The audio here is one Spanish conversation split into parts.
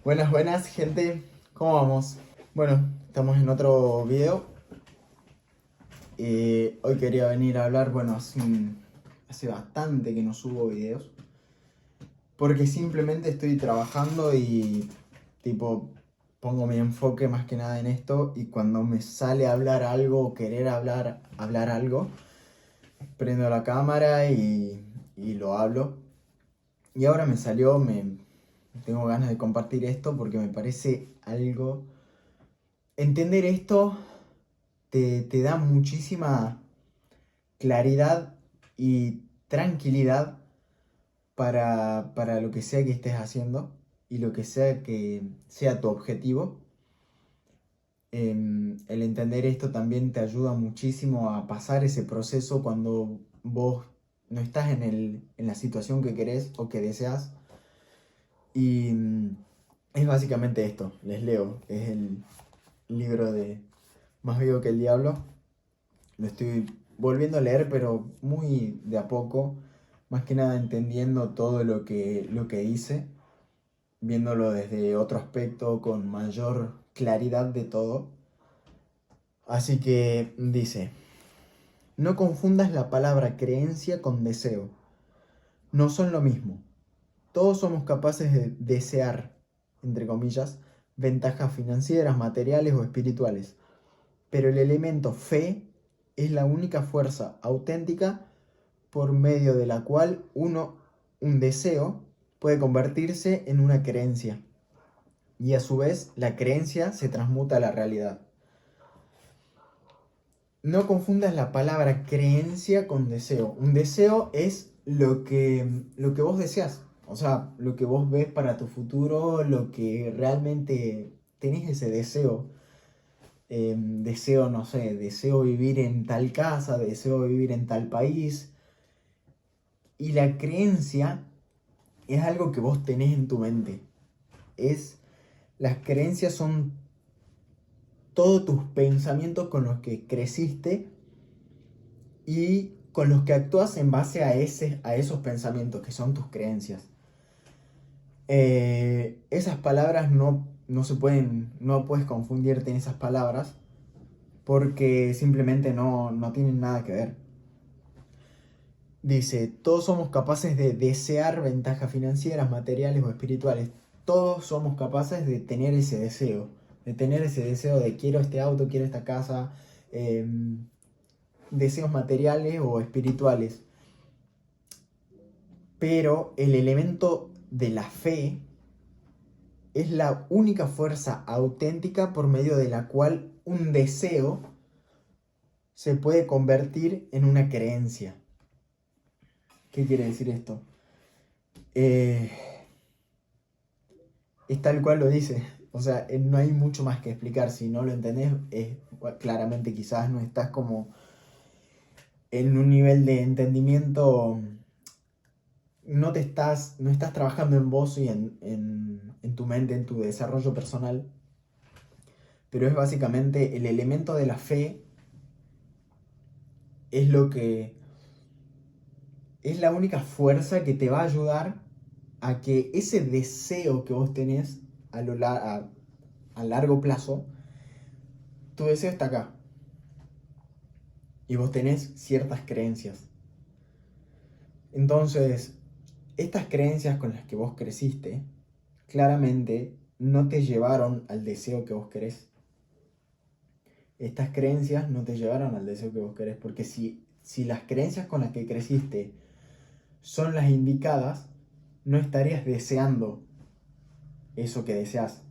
Buenas, buenas, gente. ¿Cómo vamos? Bueno, estamos en otro video. Hoy quería venir a hablar, bueno, hace bastante que no subo videos. Porque simplemente estoy trabajando y, tipo, pongo mi enfoque más que nada en esto. Y cuando me sale hablar algo o querer hablar algo, prendo la cámara y lo hablo. Y ahora tengo ganas de compartir esto porque me parece algo. Entender esto te da muchísima claridad y tranquilidad para lo que sea que estés haciendo y lo que sea tu objetivo. El entender esto también te ayuda muchísimo a pasar ese proceso cuando vos no estás en la situación que querés o que deseas. Y es básicamente esto, les leo, es el libro de Más vivo que el diablo. Lo estoy volviendo a leer, pero muy de a poco, más que nada entendiendo todo lo que hice, viéndolo desde otro aspecto, con mayor claridad de todo. Así que dice, no confundas la palabra creencia con deseo. No son lo mismo. Todos somos capaces de desear, entre comillas, ventajas financieras, materiales o espirituales. Pero el elemento fe es la única fuerza auténtica por medio de la cual un deseo, puede convertirse en una creencia. Y a su vez, la creencia se transmuta a la realidad. No confundas la palabra creencia con deseo. Un deseo es lo que vos deseas. O sea, lo que vos ves para tu futuro, lo que realmente tenés ese deseo. Deseo, no sé, deseo vivir en tal casa, deseo vivir en tal país. Y la creencia es algo que vos tenés en tu mente. Las creencias son todos tus pensamientos con los que creciste y con los que actúas en base a esos pensamientos que son tus creencias. Esas palabras no puedes confundirte en esas palabras porque simplemente no tienen nada que ver. Dice, todos somos capaces de desear ventajas financieras, materiales o espirituales. Todos somos capaces de tener ese deseo. De tener ese deseo de quiero este auto, quiero esta casa. Deseos materiales o espirituales. Pero el elemento de la fe es la única fuerza auténtica por medio de la cual un deseo se puede convertir en una creencia. ¿Qué quiere decir esto? Eh, es tal cual lo dice. O sea, no hay mucho más que explicar. Si no lo entendés, claramente quizás no estás como en un nivel de entendimiento, no estás trabajando en vos y en tu mente, en tu desarrollo personal. Pero es básicamente el elemento de la fe, es lo que es la única fuerza que te va a ayudar a que ese deseo que vos tenés a largo plazo, tu deseo está acá. Y vos tenés ciertas creencias. Entonces, estas creencias con las que vos creciste, claramente no te llevaron al deseo que vos querés. Estas creencias no te llevaron al deseo que vos querés, porque si las creencias con las que creciste son las indicadas, no estarías deseando eso que deseas,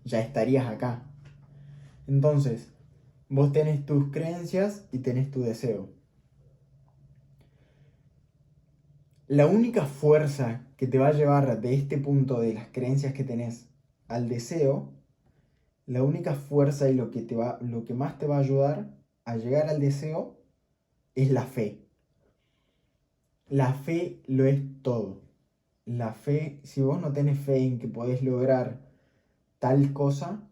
ya estarías acá. Entonces, vos tenés tus creencias y tenés tu deseo. La única fuerza que te va a llevar de este punto de las creencias que tenés al deseo, la única fuerza y lo que más te va a ayudar a llegar al deseo es la fe. La fe lo es todo. La fe, si vos no tenés fe en que podés lograr tal cosa,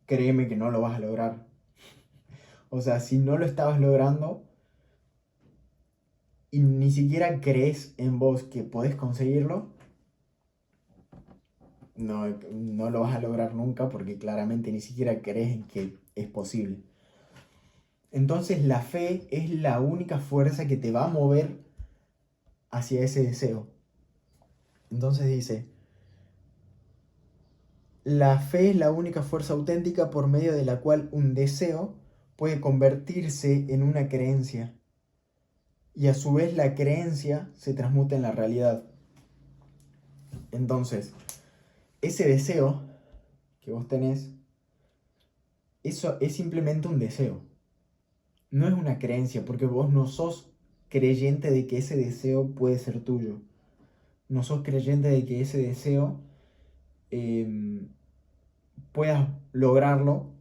créeme que no lo vas a lograr. O sea, si no lo estabas logrando y ni siquiera crees en vos que podés conseguirlo, no lo vas a lograr nunca porque claramente ni siquiera crees en que es posible. Entonces la fe es la única fuerza que te va a mover hacia ese deseo. Entonces dice, la fe es la única fuerza auténtica por medio de la cual un deseo puede convertirse en una creencia. Y a su vez la creencia se transmuta en la realidad. Entonces, ese deseo que vos tenés, eso es simplemente un deseo. No es una creencia, porque vos no sos creyente de que ese deseo puede ser tuyo. No sos creyente de que ese deseo puedas lograrlo,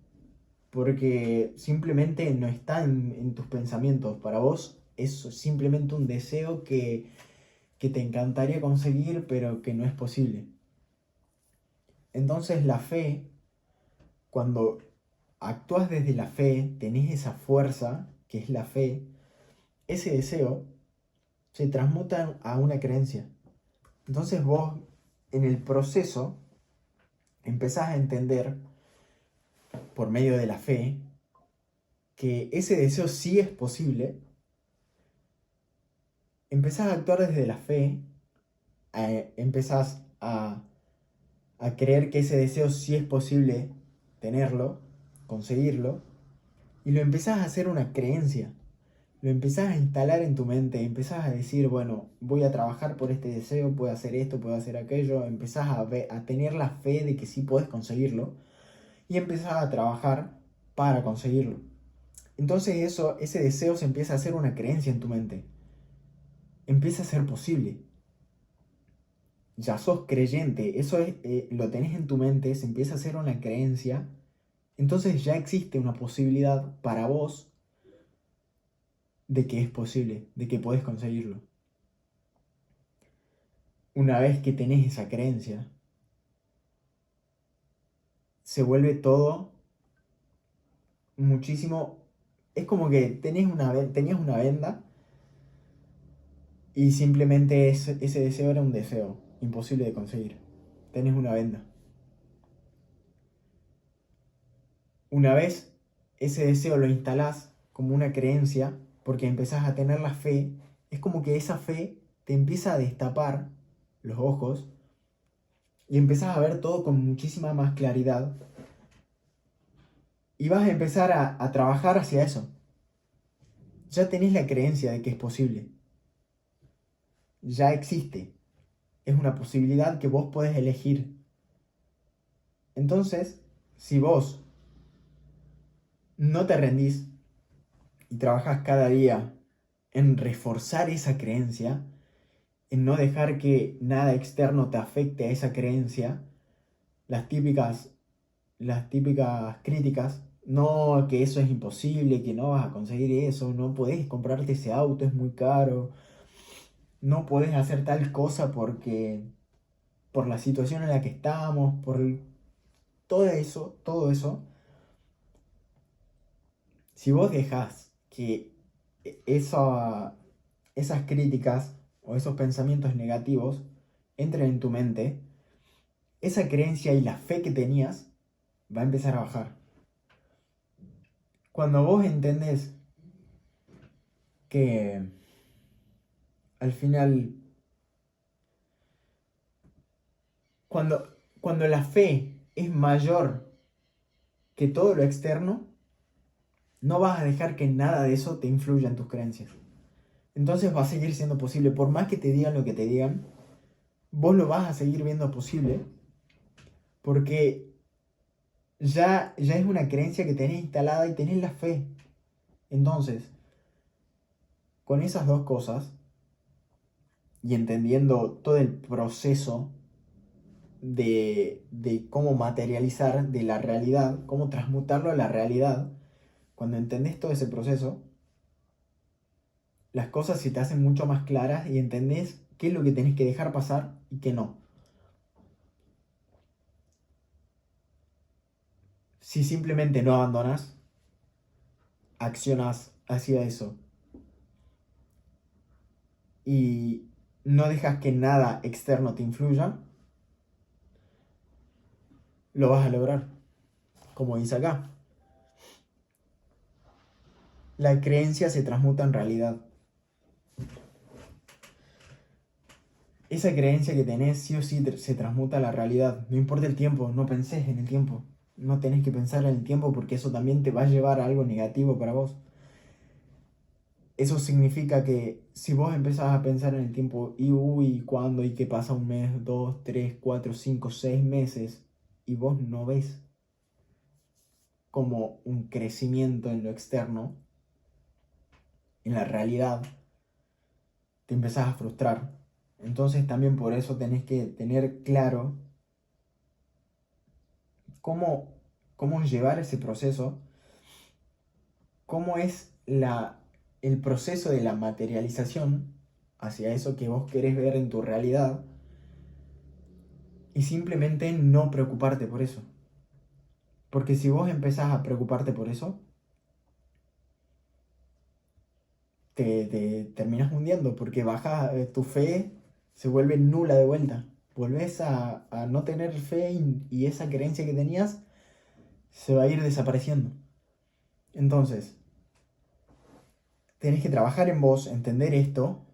porque simplemente no está en tus pensamientos. Para vos es simplemente un deseo que te encantaría conseguir, pero que no es posible. Entonces la fe, cuando actúas desde la fe, tenés esa fuerza, que es la fe, ese deseo se transmuta a una creencia. Entonces vos, en el proceso, empezás a entender, por medio de la fe, que ese deseo sí es posible. Empezás a actuar desde la fe, empezás a creer que ese deseo sí es posible tenerlo, conseguirlo, y lo empezás a hacer una creencia. Lo empezás a instalar en tu mente, empezás a decir, bueno, voy a trabajar por este deseo, puedo hacer esto, puedo hacer aquello, empezás a tener la fe de que sí puedes conseguirlo y empezás a trabajar para conseguirlo. Entonces ese deseo se empieza a hacer una creencia en tu mente, empieza a ser posible. Ya sos creyente, eso es, lo tenés en tu mente, se empieza a hacer una creencia, entonces ya existe una posibilidad para vos de que es posible, de que podés conseguirlo. Una vez que tenés esa creencia, se vuelve todo muchísimo... Es como que tenías una venda y simplemente ese deseo era un deseo imposible de conseguir. Tenés una venda. Una vez ese deseo lo instalás como una creencia, porque empezás a tener la fe, es como que esa fe te empieza a destapar los ojos y empezás a ver todo con muchísima más claridad y vas a empezar a trabajar hacia eso. Ya tenés la creencia de que es posible. Ya existe. Es una posibilidad que vos podés elegir. Entonces, si vos no te rendís y trabajás cada día en reforzar esa creencia, en no dejar que nada externo te afecte a esa creencia, las típicas, las típicas críticas, no, que eso es imposible, que no vas a conseguir eso, no podés comprarte ese auto, es muy caro, no podés hacer tal cosa porque por la situación en la que estamos, todo eso, si vos dejás que esas críticas o esos pensamientos negativos entren en tu mente, esa creencia y la fe que tenías va a empezar a bajar. Cuando vos entendés que al final, cuando la fe es mayor que todo lo externo, no vas a dejar que nada de eso te influya en tus creencias. Entonces va a seguir siendo posible, por más que te digan lo que te digan, vos lo vas a seguir viendo posible, porque ya es una creencia que tenés instalada y tenés la fe. Entonces, con esas dos cosas, y entendiendo todo el proceso de cómo materializar de la realidad, cómo transmutarlo a la realidad, cuando entendés todo ese proceso, las cosas se te hacen mucho más claras y entendés qué es lo que tenés que dejar pasar y qué no. Si simplemente no abandonas, accionas hacia eso y no dejas que nada externo te influya, lo vas a lograr. Como dice acá, la creencia se transmuta en realidad. Esa creencia que tenés sí o sí se transmuta a la realidad. No importa el tiempo, no pensés en el tiempo. No tenés que pensar en el tiempo porque eso también te va a llevar a algo negativo para vos. Eso significa que si vos empezás a pensar en el tiempo y uy, cuándo y qué pasa un mes, 2, 3, 4, 5, 6 meses y vos no ves como un crecimiento en lo externo, en la realidad, te empezás a frustrar. Entonces también por eso tenés que tener claro cómo, cómo llevar ese proceso, cómo es el proceso de la materialización hacia eso que vos querés ver en tu realidad y simplemente no preocuparte por eso. Porque si vos empezás a preocuparte por eso, te terminas hundiendo porque baja tu fe, se vuelve nula de vuelta. Volvés a no tener fe y esa creencia que tenías se va a ir desapareciendo. Entonces, tenés que trabajar en vos, entender esto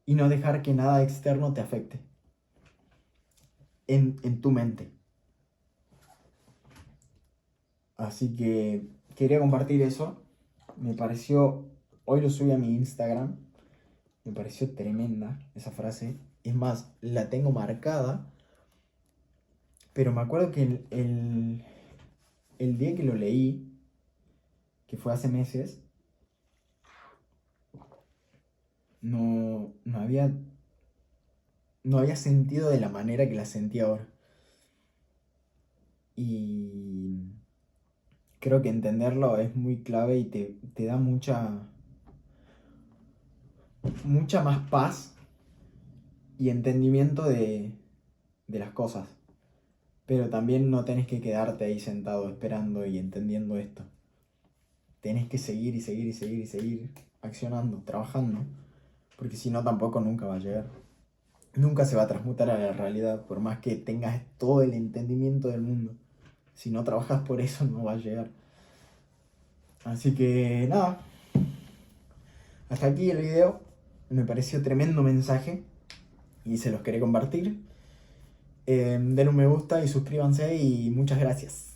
y no dejar que nada externo te afecte en tu mente. Así que quería compartir eso. Me pareció, hoy lo subí a mi Instagram. Me pareció tremenda esa frase. Es más, la tengo marcada. Pero me acuerdo que el día que lo leí, que fue hace meses, no había sentido de la manera que la sentí ahora. Y creo que entenderlo es muy clave y te da mucha más paz y entendimiento de las cosas. Pero también no tenés que quedarte ahí sentado esperando y entendiendo esto. Tenés que seguir y seguir y seguir y seguir accionando, trabajando, porque si no tampoco nunca va a llegar. Nunca se va a transmutar a la realidad, por más que tengas todo el entendimiento del mundo. Si no trabajas por eso no va a llegar. Así que nada, hasta aquí el video. Me pareció tremendo mensaje y se los quería compartir. Den un me gusta y suscríbanse y muchas gracias.